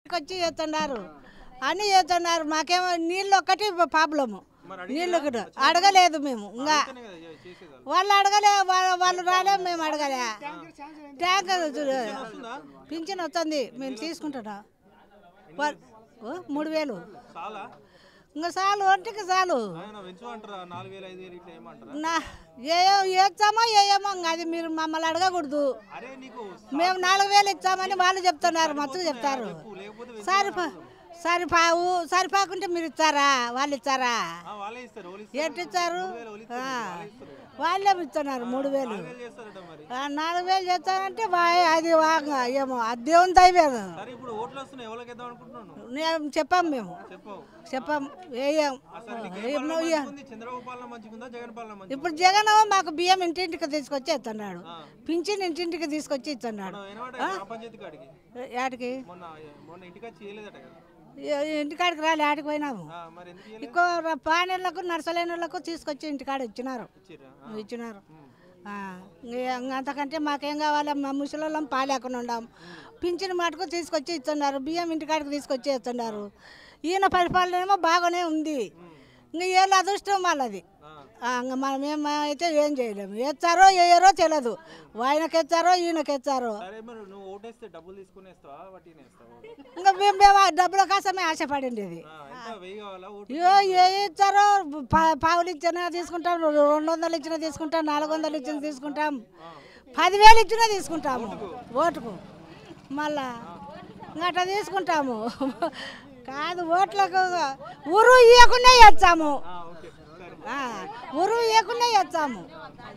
వచ్చి చేస్తున్నారు అన్నీ చేస్తున్నారు. మాకేమో నీళ్ళు ఒక్కటి ప్రాబ్లము. నీళ్ళు కూడా అడగలేదు మేము. ఇంకా వాళ్ళు అడగలే, వాళ్ళు రాలే, మేము అడగలే. ట్యాంకర్ పింఛన్ వస్తుంది, మేము తీసుకుంటున్నాం. 3000 ఇంకా చాలు, ఒంటికి చాలు. ఏమో ఏమో ఇంకా అది మీరు మమ్మల్ని అడగకూడదు. మేము 4000 ఇచ్చామని వాళ్ళు చెప్తున్నారు, మచ్చుకు చెప్తారు. సరిపోకుంటే మీరు ఇస్తారా? వాళ్ళు ఇస్తారా? ఎట్టు ఇచ్చారు? వాళ్ళే ఇస్తున్నారు 3000. 4000 చేస్తానంటే అది ఏమో అది దేవుని దైవేది. చెప్పాం మేము, చెప్పాం. ఇప్పుడు జగన్ మాకు బియ్యం ఇంటింటికి తీసుకొచ్చి ఇస్తున్నాడు, పింఛన్ ఇంటింటికి తీసుకొచ్చి ఇస్తున్నాడు. యాడికి ఇంటికాడికి రాలే, ఆడికి పోయినాము. ఎక్కువ పానీళ్ళకు నర్సలేని వాళ్ళకు తీసుకొచ్చి ఇంటికాడ ఇచ్చినారు. అంతకంటే మాకేం కావాలి? మా ముసలిళ్ళం పాలేకుండా ఉన్నాం. పింఛన్ మటుకు తీసుకొచ్చి ఇస్తున్నారు, బియ్యం ఇంటికాడికి తీసుకొచ్చి ఇస్తున్నారు. ఈయన పరిపాలన ఏమో బాగానే ఉంది. ఇంక ఏళ్ళ అదృష్టం వాళ్ళది. ఇంకా మనమేమైతే ఏం చేయలేము. ఎచ్చారో వేయరో తెలియదు. ఆయనకి ఎచ్చారో ఈయనకి ఎచ్చారో. ఇంకా మేము డబ్బుల కోసమే ఆశపడింది. ఏ ఇచ్చారో పావులు ఇచ్చినా తీసుకుంటాం, 200 ఇచ్చినా తీసుకుంటాం, 400 ఇచ్చినా తీసుకుంటాం, 10,000 ఇచ్చినా తీసుకుంటాము ఓటుకు. మళ్ళా అట్లా తీసుకుంటాము. కాదు, ఓట్లకు ఊరు ఇవ్వకుండా ఇచ్చాము, ఊరు ఇవ్వకుండా ఇచ్చాము.